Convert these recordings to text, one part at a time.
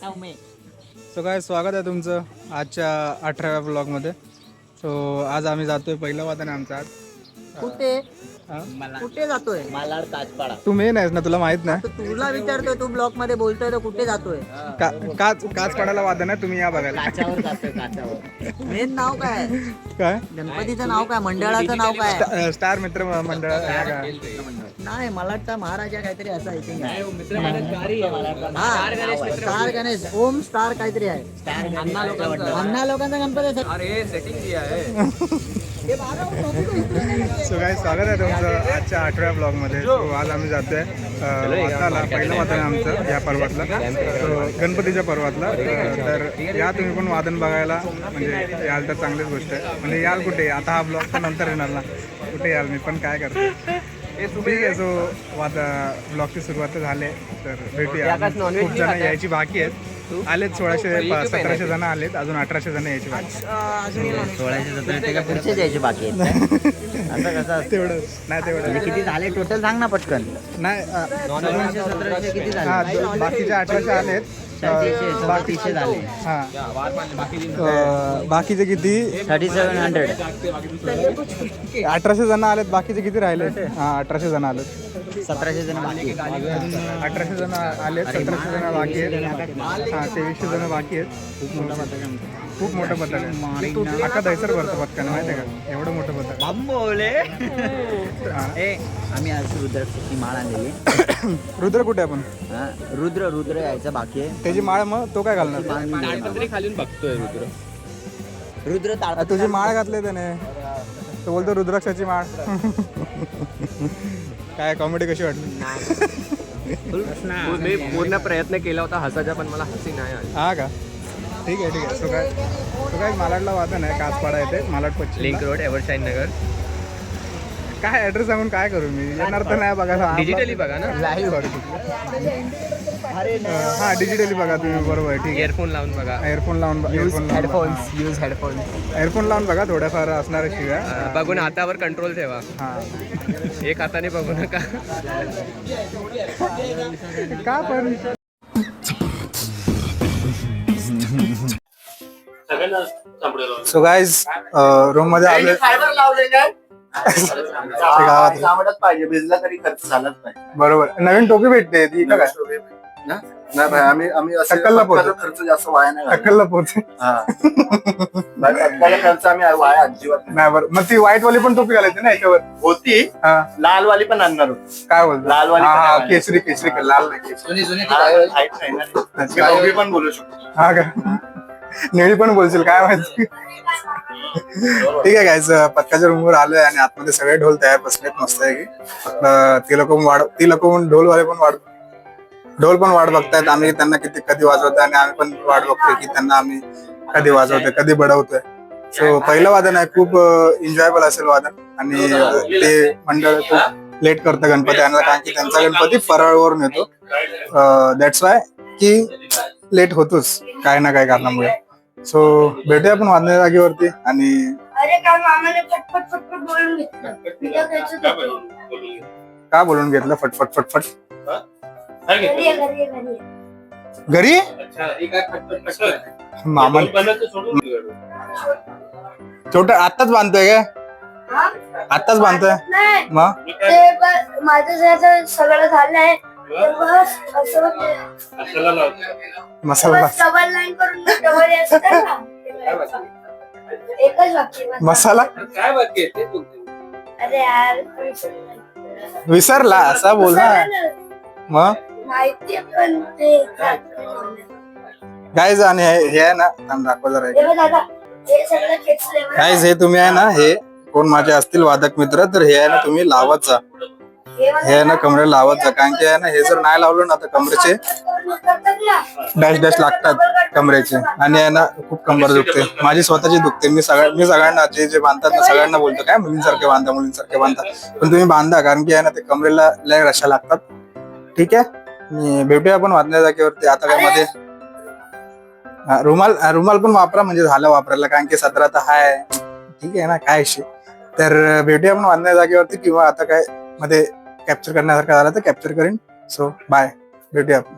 So काय स्वागत आहे तुमचं आजच्या 18व्या ब्लॉगमध्ये. सो आज आम्ही जातोय, पहिलं वादन आहे आमचं आज. कुठे हा? कुठे जातोय? मालाड काचपाडा. तू मेन आहेस ना, तुला माहित नाही. आता तुला विचारतोय, तू ब्लॉक मध्ये बोलतोय तर कुठे जातोय? काच पडायला वादन आहे, तुम्ही या बघायला. काचावर जातोय काचावर. मेन नाव काय? काय गणपतीचं नाव काय? मंडळाचं नाव काय? स्टार मित्र मंडळ आहे का? नाही, मला वाटतं महाराजा काहीतरी असं आहे. स्टार स्टार गणेश, ओम स्टार काहीतरी आहे. अन्ना लोकांचा गणपती आहे. सो काय स्वागत आहे तुमचं आजच्या 18व्या ब्लॉगमध्ये. सो आज आम्ही जातोय वादनाला, पहिलं वादन आहे आमचं या पर्वातला, गणपतीच्या पर्वातला. तर या तुम्ही पण वादन बघायला, म्हणजे याल तर चांगलीच गोष्ट आहे. म्हणजे याल कुठे, आता हा ब्लॉग तर नंतर येणार ना, कुठे याल, मी पण काय करतो. ठीक आहे. सो ब्लॉगची सुरुवात झाली, तर भेटूया. खूप जण यायची बाकी आहेत, आलेत 1600-1700 जण आलेत, अजून 1800 जण यायची बाकी. 1617 पुढचे जायचे बाकी आहेत. असं कसं तेवढं नाही, तेवढं किती झाले टोटल सांग ना पटकन. नाही. 1600-1700 किती झाले? बाकीचे 1800 आलेत. 300 झाले. हां, बाकीचे किती? 3700. 1800 जण आलेत, बाकीचे किती राहिले? हां, 1800 जण आलेत. 1700 जण बाकी. 1800 जण आलेत, 1700 जण बाकी आहेत. हां, 2300 जण बाकी आहेत. खूप मोठं पथक आहे. अख्खा दैसर भरतो पथकाने, माहिती आहे का? एवढं मोठं पथक. आम्ही आज रुद्राक्षाची माळ आणलेली. रुद्र कुठे आपण? रुद्र यायचं बाकी आहे. त्याची माळ, मग तो काय घालणार? खालून बघतोय रुद्र तुझी माळ घातली त्याने, तो बोलतो रुद्राक्षाची माळ. काय कॉमेडी कशी वाटली? मी पूर्ण प्रयत्न केला होता हसायचा, पण मला हसी नाही आली. हा का? ठीक आहे. सो काय मालाडला वादन आहे, काचपाडा येते, मालाड पश्चिम लिंक रोड, एव्हरशाईन नगर. काय ऍड्रेस सांगून काय करू मी? येणार तर नाही बघायला. डिजिटली बघा ना, हा, डिजिटली बघा तुम्ही, बरोबर आहे. ठीक आहे. इयरफोन लावून बघा. एअरफोन लावून एअरफोन लावून बघा, थोड्याफार असणार शिव्या. बघून हातावर कंट्रोल ठेवा. हा, एक हाताने बघू नका. का पण सो गाईज रूम मध्ये आले गावात पाहिजे, भिजला तरी खर्च झालाच पाहिजे. बरोबर. नवीन टोपी भेटते ती का? नाही भाई, आम्ही टक्कलला पोहोचतो. खर्च जास्त वाया नाही टक्कलला पोहोचते. खर्च आम्ही वाया अजिबात नाही. बरं, मग ती व्हाईट वाली पण टोपी घालायची ना याच्यावर? होती. हा, लाल वाली पण आणणार होती. काय बोलतो? लालवाली पण हा, आहे. केसरी लाल नाही, केसरी. दोघी पण बोलू शकतो. हा का? निळी पण बोलशील, काय माहिती. ठीक आहे गायच, पथकाच्या रूमवर आलोय आणि आतमध्ये सगळे ढोल तयार बसलेत मस्त आहे की. फक्त ती लोक ढोलवाले पण ढोल पण वाट बघतायत. आम्ही त्यांना कधी वाजवतोय आणि आम्ही पण वाट बघतोय की त्यांना आम्ही कधी वाजवतोय, कधी बडवतोय. सो पहिलं वादन आहे, खूप एन्जॉयबल असेल वादन. आणि ते मंडळ खूप लेट करतं गणपती आणायला, कारण की त्यांचा गणपती परळवरून येतो. दॅट्स वाय की लेट होतोच काय ना काय कारणामुळे. सो भेटूया आपण वाजण्या जागेवरती. आणि का बोलून घेतलं फटफट? घरी मामा छोट आत्ताच बांधतोय काय? आत्ताच बांधतोय मग? सगळं झालंय, मसाला मसाला अरे यार, विसरला असा बोल ना मग. माहिती पण ते गाईज, आणि हे आहे ना, दाखवा जरा. दादा, हे सगळं खेचलंय बरं. गाईज, हे तुम्ही आहे ना, हे कोण माझे असतील वादक मित्र, तर हे आहे ना तुम्ही लावत जा. हे आहे ना कमरेला लावत जा, कारण की आहे ना, हे जर नाही लावलं ना तर कमरेचे डॅश लागतात कमरेचे, आणि आहे ना खूप कंबर दुखते. माझी स्वतःची दुखते. मी सगळ्यांना जे बांधतात ना, सगळ्यांना बोलतो काय मुलींसारखे बांधा, पण तुम्ही बांधा, कारण की आहे ना ते कमरेला लय रशा लागतात. ठीक आहे, मी भेटूया आपण वाजण्या जागेवरती. आता काय मध्ये रुमाल पण वापरा, म्हणजे झालं वापरायला, कारण की 17 तर हाय. ठीक आहे ना, काय विषय. तर भेटूया आपण वाजण्या जागेवरती, किंवा आता काय मध्ये कॅप्चर करण्यासारखं झालं तर कॅप्चर करीन. सो बाय, भेटूया आपण.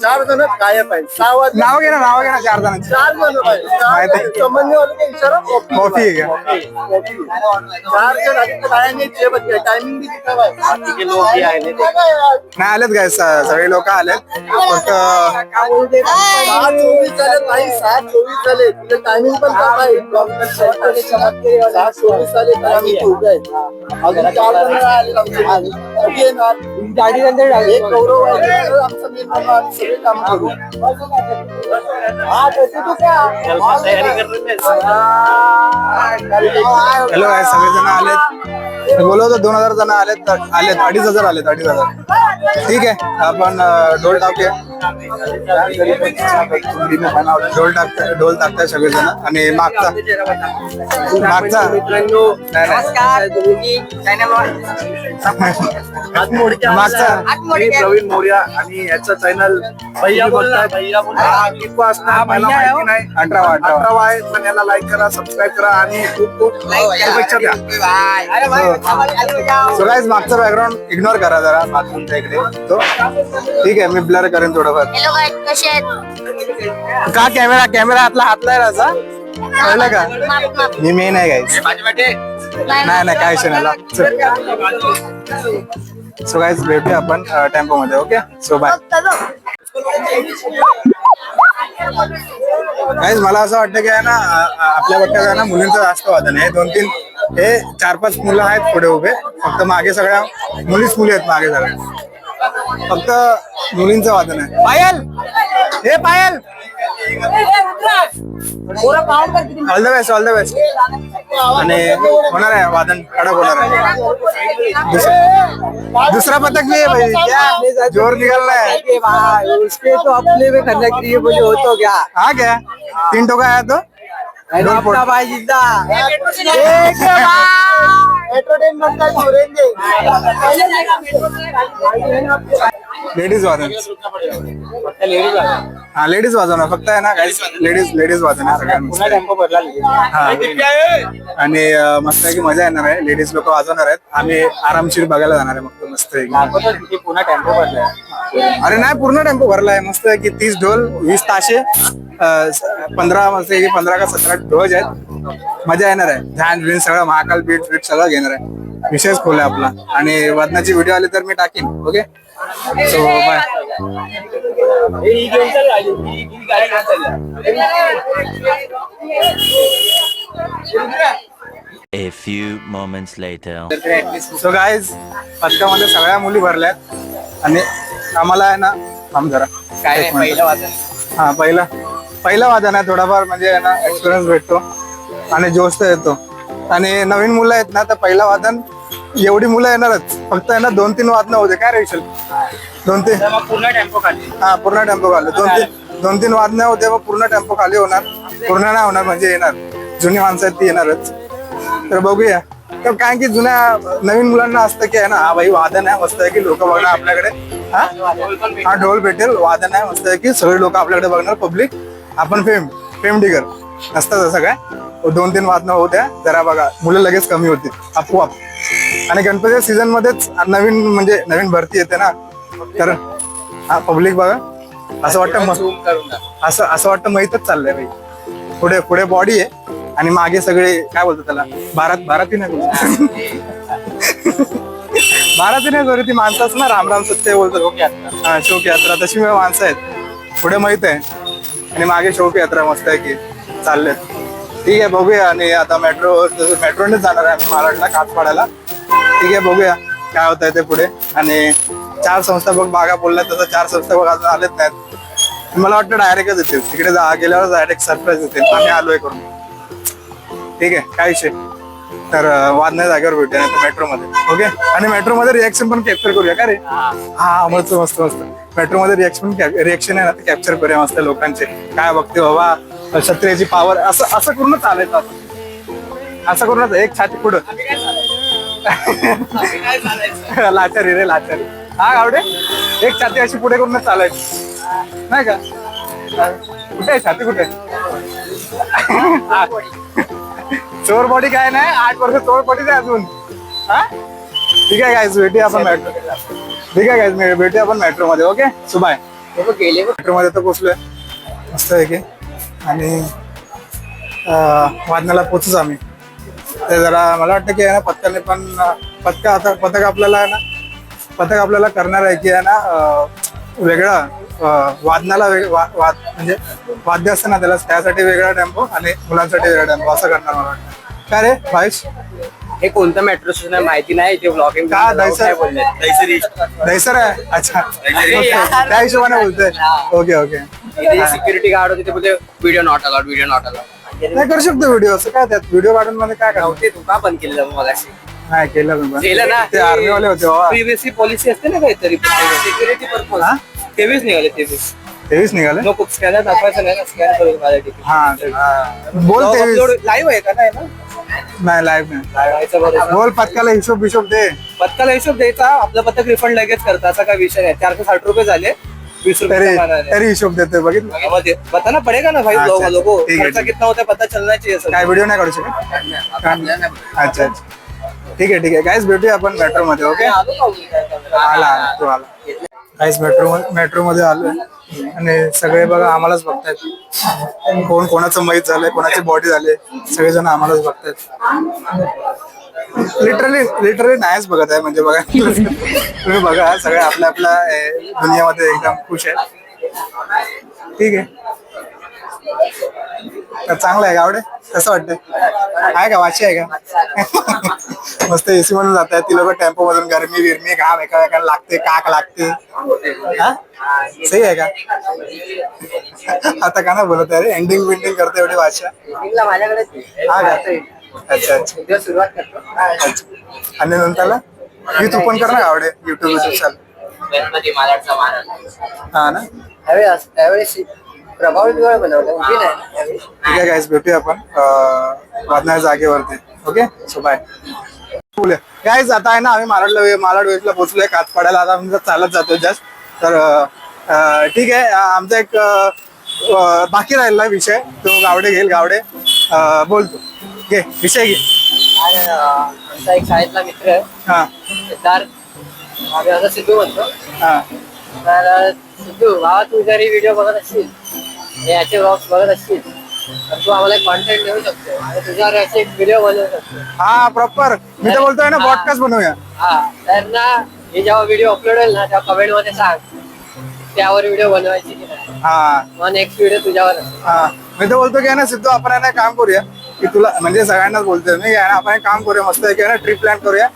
चार जण गायब आहेत. 6 वाजता नाव घे ना 4 जणांची. 4 जण माहिती आहे. संबंधीवाले इशारा कॉफी आहे का? 4 जण आधी गायांनी टायमिंग बी दिसत आहे. लोक नाही आलेत काय सगळे लोक आलेत फक्त 6:24 झाले नाही, 6:24 झाले. तुझे टायमिंग पण काय आहे? 6:24 झाले तर आम्ही इथे उभे आहेत. अजून 4 जण आले आमचे. कधी येणार? एक गौरव आहे, आमचा निर्णय आम्ही सगळे काम करू. हॅलो काय सगळेजण आलेत. बोलवतो 2000 जण आलेत 2,500 आलेत 2,500. ठीक आहे आपण ढोल टाकूया. ढोल टाकताय सगळेजण आणि मागचा मागचा मी प्रवीण मोर्या आणि याचं चॅनल भैया नाही 18 आहे, पण याला लाईक करा, सबस्क्राईब करा आणि खूप खूप शुभेच्छा द्या. सो गाइस मागचा बॅकग्राऊंड इग्नोर करा जरा बाथरूमच्या इकडे तो. ठीक आहे मी ब्लर करेन थोडंफार. हॅलो गाईज, कसे आहेत? का कॅमेरा हातला राहायचा कळलं का? मी मेन आहे गाईस. नाही काय विषय नाही. सो गाईस भेटूया आपण टेम्पो मध्ये. ओके सो बाय गाईस. मला असं वाटतं की आहे ना आपल्या पट्ट्यात आहे ना मुलींचं जास्त वादन आहे. 2-3 हे 4-5 मुलं आहेत पुढे उभे. फक्त मागे सगळ्या मुली आहेत मागे सगळ्या. फक्त मुलींचं वादन आहे. पायल ऑल द बेस्ट आणि होणार आहे वादन कडक होणार आहे. दुसरा पतक भी है भाई. क्या जोर निकलना है उसके तो अपने में करने के लिए मुझे हो तो क्या हाँ क्या 3 टोका आया तो अपना भाई जिंदा लेडीज वादन. हाँ लेडीज वाजवणार फक्त आहे ना लेडीज वाजवणार सगळ्यांना. हा आणि मस्त आहे की मजा येणार आहे. लेडीज लोक वाजवणार आहेत. आम्ही आरामशीर बघायला जाणार आहे. मग मस्त आहे पुन्हा टेम्पो भरलाय. अरे नाही पूर्ण टेम्पो भरलाय. मस्त आहे की 30 ढोल 20 ताशे 15 मस्त आहे की 15 का 17 ढोल आहेत. मजा येणार आहे. ध्यान बिन सगळं महाकाल बीट सगळं घेणार आहे. विशेष खोल आहे आपला. आणि वादनाची व्हिडिओ आली तर मी टाकीन. Okay so bye. A few moments later. So guys पथकामध्ये सगळ्या मुली भरल्यात आणि आम्हाला आहे ना थांब जरा एक मिनिट. हा पहिला वादन आहे. थोडाफार म्हणजे आहे ना एक्सपिरियन्स भेटतो आणि जोश तर येतो. आणि नवीन मुलं आहेत ना तर पहिला वादन एवढी मुलं येणारच. फक्त आहे ना 2-3 वादन होते काय रे विशाल? 2-3 पूर्ण टेम्पो खाली. हा पूर्ण टेम्पो खाली 2-3 वादन होते. मग पूर्ण टेम्पो खाली होणार. पूर्ण नाही होणार म्हणजे येणार. जुनी माणसं आहेत ती येणारच. तर बघूया. तर काय की जुन्या नवीन मुलांना असतं की आहे ना हा भाई वादन आहे मस्त आहे की लोक बघणार आपल्याकडे. हा ढोल भेटेल वादन आहे मस्त आहे की सगळे लोक आपल्याकडे बघणार पब्लिक. आपण फेम डिगर नसतं तसं काय. 2-3 वादनं होऊ द्या जरा बघा. मुलं लगेच कमी होतील आपोआप. आणि गणपतीच्या सीझन मध्येच नवीन भरती येते ना तर हा पब्लिक बघा. असं वाटतं असं वाटतं माहीतच चाललंय भाई. पुढे बॉडी आहे आणि मागे सगळे काय बोलतात त्याला बाराती नाही बाराती नाही सॉरी ती माणसं असं ना राम सत्य बोलतात. हा शोकयात्रा तशी माणसं आहेत. पुढे माहित आहे आणि मागे शोकयात्रा मस्त आहे की चाललेत. ठीक आहे बघूया. आणि आता मेट्रोनेच जाणार आहे महाराष्ट्राला काचपाड्याला. ठीक आहे बघूया काय होत आहे ते पुढे. आणि 4 संस्थापक बागा बोलल्या तसं 4 संस्थापक अजून आलेच नाहीत. मला वाटतं डायरेक्टच येतील तिकडे गेल्यावर डायरेक्ट सरप्राईज येतील. आम्ही आलोय करून. ठीक आहे काय विषय. तर वादना जागेवर भेटूया नाही तर मेट्रोमध्ये. ओके आणि मेट्रोमध्ये रिएक्शन पण कॅप्चर करूया का रे. हा मस्त मेट्रोमध्ये रिएक्शन आहे ना ते कॅप्चर करूया मस्त लोकांचे. काय बघते बाबा क्षत्रियाची पावर असं करून चालायचं. असं करून एक छाती पुढं लाचारी रे लाचारी. हा गावडे एक छाती अशी पुढे करून चालायची नाही का. कुठे छाती कुठे. चोर बॉडी काय नाही 8 वर्ष चोर बॉडीच आहे अजून. हा ठीक आहे गाईज, भेटूया आपण मेट्रो. ठीक आहे गाईज, भेटूया आपण मेट्रो मध्ये. ओके सुबाय. मेट्रो मध्ये तर पोहोचलोय मस्त आहे की. आणि वादनाला पोहोचूच आम्ही. ते जरा मला वाटतं की आहे ना पथकाने पण पथक आपल्याला आहे ना करणार आहे की आहे ना वेगळं वादनाला म्हणजे वाद्य असतं ना त्याला, त्यासाठी वेगळा टेम्पो आणि मुलांसाठी वेगळा टेम्पो असं करणार मला वाटतं. काय रे भाईश, हे कोणतं मेट्रो स्टेशन आहे माहिती नाही, ते ब्लॉगिंग का दहिसर दहिसर आहे. अच्छा त्या हिशोबाने बोलतोय. Okay okay. सिक्युरिटी गार्ड होते ते बोलते video not allowed, video not allowed. नाही करू शकतो व्हिडिओ, असं काय त्यात व्हिडिओ काढून मध्ये काय करावं. ते तू का बंद केलं मला? नाही केलं मी पण. केलं ना, ते आर्मी वाले होते बाबा. प्रिव्हियसली पॉलिसी असते ना काहीतरी सिक्युरिटी पर्पज. 23 निघाले 23 निघाले. नको स्कॅनर दाखवायचं नाही ना, स्कॅन करून माझ्या तिकीट. हा बोल 23. लाईव्ह आहे का? नाही ना, नाही लाईव्ह नाही. लावायचं बरं. बोल पथकाला हिशोब दे. पथकाला हिशोब द्यायचा, आपलं पथक रिफंड लगेच करतं, असा काय विषय नाही. 460 रुपये झाले, 20 रुपये तरी हिशोब देतोय बघितलं. बताना पडेगा ना भाई. अच्छा, लोगों ठीक आहे, खर्चा ठीक कितना होता है पता चलना चाहिए सर. काय व्हिडिओ नाही काढू शकत. अच्छा ठीक आहे गाईज, भेटूया आपण मेट्रो मध्ये. ओके आला तू आला. गाईज मेट्रो मध्ये आलोय आणि सगळे बघा आम्हालाच बघतायत. कोण कोणाचं मैत झालंय, कोणाची बॉडी झाले, सगळेजण आम्हालाच बघतायत. लिटरली नाहीच बघत आहे म्हणजे बघा. तुम्ही बघा सगळे आपल्या आपल्या दुनियामध्ये एकदम खुश आहेत. ठीक आहे, तर चांगलं आहे. गावडे कसं वाटतंय? आहे का वाची आहे का? मस्त एसी म्हणून जात आहे ती लोक टेम्पो मधून. गरमी बिरमी घाम एकामेकाला लागते, काक लागते. हा सही आहे का? आता का ना बोलत आहे रे, एंडिंग बिंडिंग करते एवढी भाषा. हा का? अच्छा सुरुवात करतो. आणि नंतरला मी तू पण कर ना गावडे, युट्यूब चाल. हा ना, प्रभावी दिवाळ बनवलं. ठीक आहे गाईज, भेटूया आपण वादनाच्या जागेवरती. Okay so bye. गाईज आता आहे ना आम्ही मालाड वेजला पोहोचलोय कातपाड्याला. आता आम्ही चालत जातोय जस्ट. तर ठीक आहे, आमचा एक बाकी राहिलेला विषय तो गावडे घेईल. गावडे बोलतो, घे विषय घे. आमचा एक शाळेतला मित्र आहे हा सिद्धार्थ, आम्ही आता सिद्धू म्हणतो. हा तर सिद्धू भावा, तू जरी व्हिडिओ बघत असशील, याचे ब्लॉग्स बघत असशील, तर तू आम्हाला कॉन्टेंट देऊ शकतो आणि तुझ्यावर याचे एक व्हिडिओ बनवू शकतो. हा प्रॉपर मी तर बोलतोय ना, पॉडकास्ट बनवूया. हा तर ना, हे जेव्हा व्हिडिओ अपलोड होईल ना, तेव्हा कमेंट मध्ये सांग त्यावर व्हिडिओ बनवायची की नाही. हा मग नेक्स्ट व्हिडिओ तुझ्यावर असेल. हा मी तर बोलतो की ना सिद्धू, आपण आहे ना काम करूया की तुला म्हणजे सगळ्यांनाच बोलतोय मी, आपण एक काम करूया मस्त आहे की ना ट्रिप प्लॅन करूया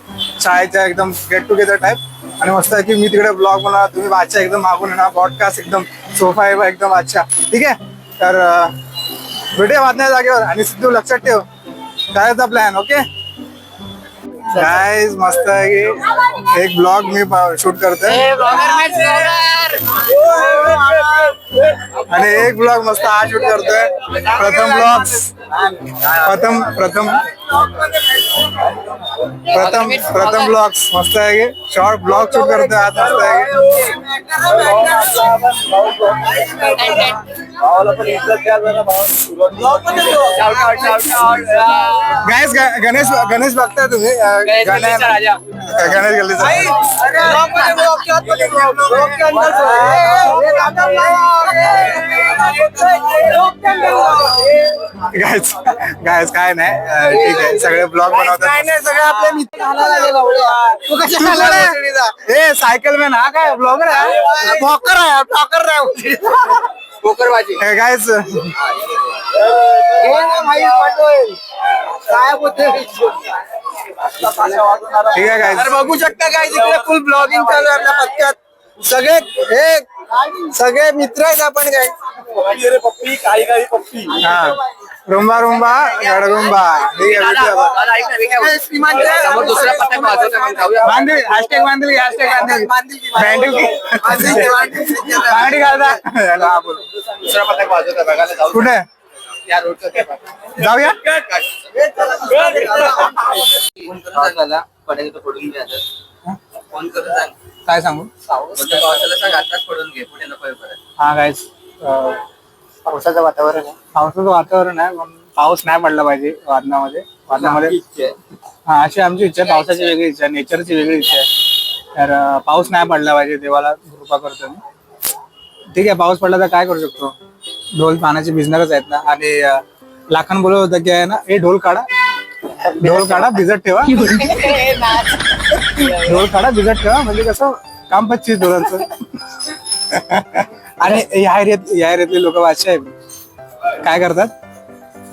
शाळेच्या, एकदम गेट टुगेदर टाईप. आणि मस्त आहे की मी तिकडे ब्लॉग बनवा, तुम्ही वाचा एकदम मागून येणार, पॉडकास्ट एकदम सोफा आहे एकदम. अच्छा ठीक आहे, तर भेटूया वादनाच्या जागेवर. आणि सिद्धू लक्षात ठेव करायचा प्लॅन. ओके गाईज, मस्त आहे की एक ब्लॉग मी शूट करतोय आणि एक ब्लॉग मस्त हा शूट करतोय. प्रथम ब्लॉग्स मस्त आहे की शॉर्ट ब्लॉग शूट करतोय आज. मस्त आहे की गाईज, गणेश बघताय तुम्ही? गणेश गल्लीचा गायस काय नाही, ठीक आहे सगळे ब्लॉग बनवतात. सगळे आपले मित्र सायकल मॅन हा काय ब्लॉगर आहे, ब्लॉकर आहे, ब्लॉकर आहे पोकरबाजी. गायस. ठीक आहे गायस, बघू शकता काय तिकडे फुल ब्लॉगिंग चालू आहे आपल्या पथकात. सगळे मित्र आहेत आपण. काय पप्पी काळी काळी पप्पी. हा रुंबा गडरुंबा. ठीक आहे, समोर दुसरा पथक वाजवतोय, मग जाऊया. बांधील हॅशटॅग बांधील बांगडी घालता. हा, बोल. दुसरा पथक वाजवतोय, बघायला जाऊ. कुठे त्या रोडचं ते जाऊया? पडेल तर पडून घे आता. फोन करून सांग. काय सांगू? पावसाला सांग आताच पडून घे, पुढे नको परत. हा गाईस, पावसाचं वातावरण आहे. पावसाचं वातावरण आहे पण पाऊस नाही पडला पाहिजे वादनामध्ये. वादनामध्ये हा अशी आमची इच्छा आहे. पावसाची वेगळी इच्छा आहे, नेचरची वेगळी इच्छा आहे. तर पाऊस नाही पडला पाहिजे, देवाला कृपा करतो मी. ठीक आहे, पाऊस पडला तर काय करू शकतो, ढोल पाण्याचे बिझनेस आहेत ना. आणि लाखान बोलत होतं की आहे ना, हे ढोल काढा भिजत ठेवा, ढोल काढा भिजत ठेवा, म्हणजे कसं काम 25 ढोलांचं. आणि या एरियातले लोक वाचे आहेत, काय करतात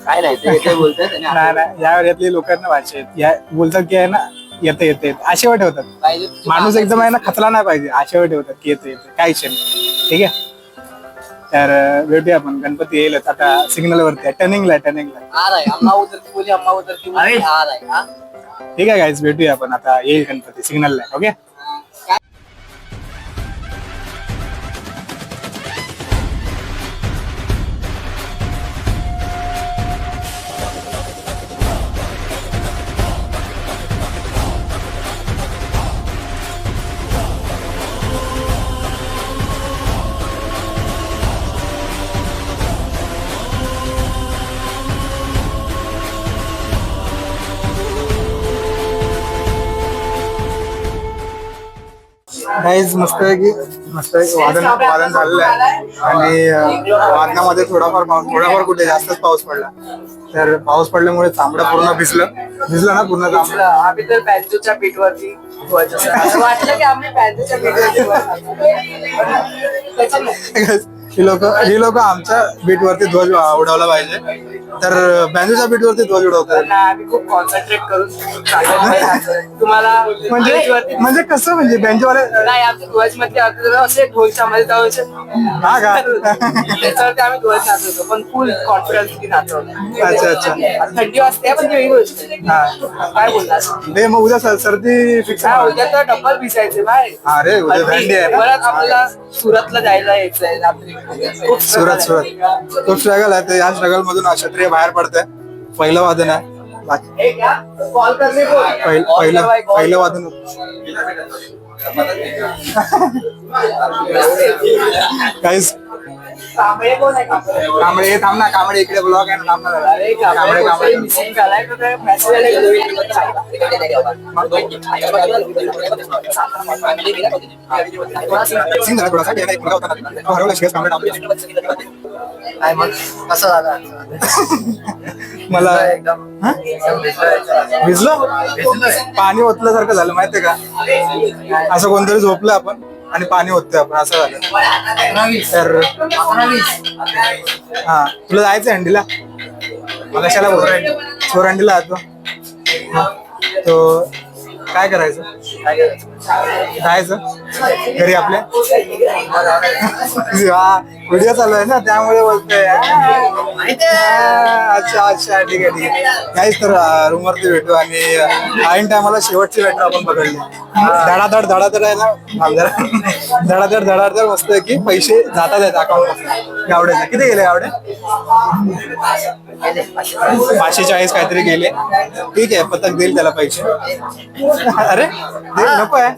काय नाही ते बोलतात नाही या एरियातले लोकांना वाचे आहेत, या बोलतात की आहे ना येते असे वेळ ठेवतात. माणूस एकदम आहे ना खचला नाही पाहिजे, अशा वेळ ठेवतात की येते काय विषय नाही. ठीक आहे, तर भेटूया आपण. गणपती येईलच आता, सिग्नल वरती आहे, टर्निंगला. आ रहा है, अम्मा उधर की बोली, अम्मा उधर की बोली, आ रहा है. हाँ? ठीक आहे गाईज, भेटूया आपण आता, येईल गणपती सिग्नलला. ओके. गाईज मस्त वादन झालेलं आहे. आणि वादनामध्ये थोडाफार कुठे जास्तच पाऊस पडला. तर पाऊस पडल्यामुळे चांबडं पूर्ण भिजलं ना पूर्ण चांबडं. आम्ही तर बँजोच्या पीठवरती असं वाटलं की आम्ही बँजोच्या पीठवरती. ही लोक आमच्या बीटवरती ध्वज उडवला पाहिजे, तर बँजूच्या बीटवरती ध्वज उडवतात. आम्ही खूप कॉन्सन्ट्रेट करून तुम्हाला म्हणजे कसं, म्हणजे बँजूवाले नाही आमच्या ध्वज मध्ये असे ढोलच्या मध्ये हा का? त्याच्यावरती आम्ही ध्वज नाचवतो, पण फुल कॉन्फिडन्स नाचवतो. अच्छा. थंडी वाजते पण ती वेगळी गोष्ट आहे. काय बोलणार ते मग उद्या सर्दी फिक्स. उद्या तर डबल भिजायचे बाय. अरे उद्या थंडी आहे ना. परत आपल्याला सुरतला जायला यायचंय रात्री. सुरत खूप स्ट्रगल आहे. या स्ट्रगल मधून क्षत्रिय बाहेर पडतंय. पहिलं वादन आहे, कॉल करणे पहिलं वादन. काहीच कांबळे कोण आहे कांबळे? कांबळे थांब ना, कांबळे इकडे ब्लॉग आहे ना, थांब ना. अरे कांबळे मिसिंग झालाय तर काय मेसेज सिंग झाला थोडासा, एक मुलगा होता ना, तो हरवला, शेष कांबळे टाकले. काय मग कसं झालं मला भिजलं पाणी ओतल्यासारखं झालं माहितीये का. असं कोणतरी झोपलं आपण आणि पाणी ओततोय आपण, असं झालं. तर हा तुला जायचं हंडीला, मला कशाला बोल चोरंडीला जातो. तो काय करायचं, जायचं घरी आपल्या. व्हिडिओ चालू आहे ना त्यामुळे बोलतोय. अच्छा ठीक आहे. काहीच तर रूम वरती भेटू आणि ऐन टायमाला शेवटची बॅटर आपण पकडली. धडाधड आहे ना, धडाधड मस्त की पैसे जातात आहेत अकाउंट मध्ये. गावड्याचे किती गेले गावडे? 540 काहीतरी गेले. ठीक आहे, पथक देईल त्याला पैसे. अरे नको आहे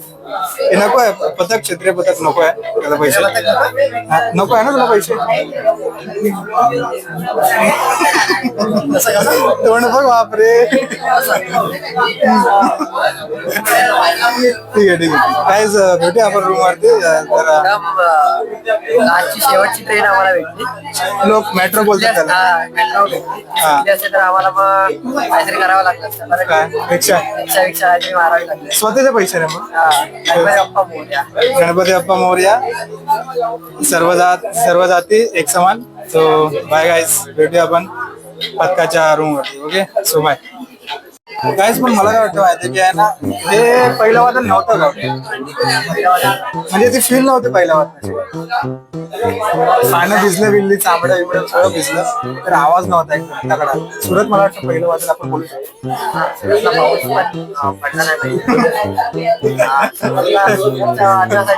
पथक, क्षत्रिय पथक नको आहे त्याला पैसे. नको आहे ना तुला पैसे. तोंड बघ बापरे. ठीक आहे काहीच भेटूया आपण रूम वरती. आजची शेवटची ट्रेन आम्हाला भेटली. लोक मेट्रो बोलतात त्याला. मेट्रो भेटली असेल तर आम्हाला मग काहीतरी करावं लागलं. काय रिक्षा काहीतरी मारावी लागली. स्वतःचे पैसे रे मग. गणपती बाप्पा मोरया. सर्व जाती एक समान. सो बाय गाईज, भेटूया आपण पथकाच्या रूम वरती. Okay so bye guys. पण मला काय वाटतं माहिती की आहे ना, हे पहिलं वादन नव्हतं का, म्हणजे ती फील नव्हती पहिल्या वादनाची. पानं भिजलं बिजली, चांबडं बिमडं सगळं भिजलं, तर आवाज नव्हता एकदम तगडा. सुरत मला वाटतं पहिलं वादन आपण बोलू शकतो.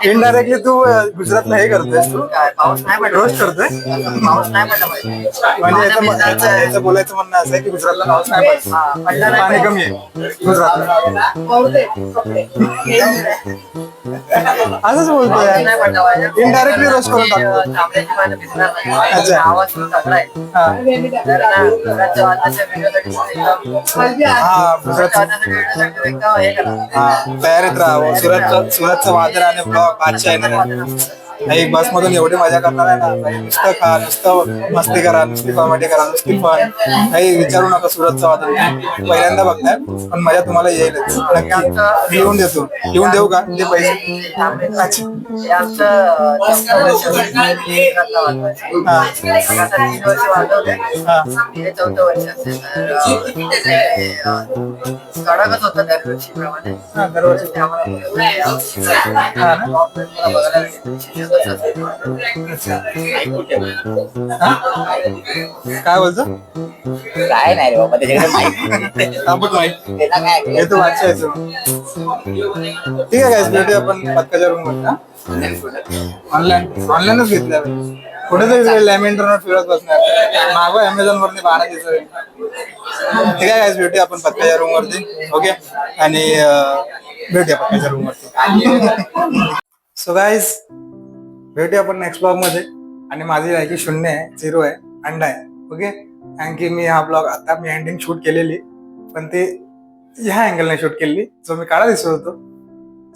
इनडायरेक्टली तू गुजरातला हे करतोय, तू पाऊस नाही पडला. रोस्ट करतोय. पाऊस नाही पडला पाहिजे. म्हणजे याचं बोलायचं म्हणणं असं आहे की गुजरातला पाऊस नाही पडला, पाणी कमी करून घे तूच राहतो. असंच बोलतोय नाही पडला पाहिजे. इनडायरेक्टली रोस्ट करून टाकतो. तांबड्याची पानं भिजणार नाही. अच्छा. आवाज खूप चांगला आहे. हा तर ना, सुरतच्या वाद्याच्या व्हिडिओसाठी हा व्हिडिओसाठी एकदम हे करा. हा तयारीत राहा. सुरतचं वादळ आणि ब्लॉग बादशाह येणार आहे. काही बस मधून एवढी मजा करणार आहे ना, काही नुसतं खा, नुसतं मस्ती करा, नुसती कॉमेडी करा, नुसती फन. काही विचारू नका. सुरतचं वादळ पहिल्यांदा बघताय पण मजा तुम्हाला येईलच नक्की. मी लिहून देतो. लिहून देऊ का ते पैसे? अच्छा. हे आमचं हा. आता 3 वर्ष वाढवलंय. हा. हे 4थं वर्ष असेल. तर कडकच होतं दरवर्षीप्रमाणे. हा, दरवर्षी. ते आम्हाला बघायला भेटेल. काय बोलतो? काय नाही रे बाबा त्याच्याकडे माहिती आपण माहिती त्याला काय हे तर वाचायचं ठीक आहे guys, भेटूया आपण पत्काच्या रूम वर. ऑनलाईनच घेतल्या कुठेतरी लॅमेंडर फिरत बसणार मागं अमेझॉन वरती 12 दिवस ठीक आहे guys, भेटूया आपण पत्काच्या रूम वरती. ओके आणि भेटूया पत्काच्या रूम वरती. सो गाईज भेटूया आपण नेक्स्ट ब्लॉग मध्ये. आणि माझी लायकी 0 आहे, 0 आहे, अंडा आहे. ओके कारण की मी हा ब्लॉग आता मी एंडिंग शूट केलेली पण ते ह्या अँगलने शूट केलेली. जो मी काळा दिसत होतो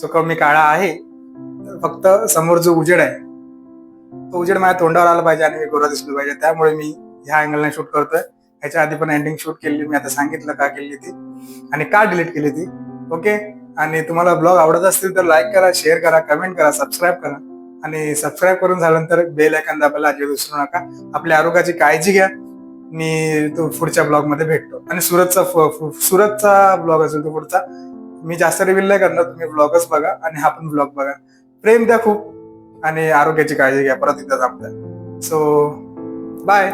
जो मी काळा आहे तर फक्त समोर जो उजेड आहे तो उजेड माझ्या तोंडावर आला पाहिजे आणि मी गोरा दिसलो पाहिजे. त्यामुळे मी ह्या अँगलने शूट करतोय. ह्याच्या आधी पण एंडिंग शूट केली मी आता सांगितलं का केली ती आणि का डिलीट केली ती. ओके आणि तुम्हाला ब्लॉग आवडत असतील तर लाईक करा, शेअर करा, कमेंट करा, सबस्क्राईब करा. आणि सबस्क्राईब करून झाल्यानंतर बेल आयकॉन दाबायला अजिबात विसरू नका. आपल्या आरोग्याची काळजी घ्या. मी तो पुढच्या ब्लॉग मध्ये भेटतो. आणि सुरतचा ब्लॉग असेल तो पुढचा मी जास्त रिव्हील नाही करणार. तुम्ही ब्लॉगच बघा आणि हा पण ब्लॉग बघा. प्रेम द्या खूप आणि आरोग्याची काळजी घ्या. परत एकदा सांगतोय. So bye.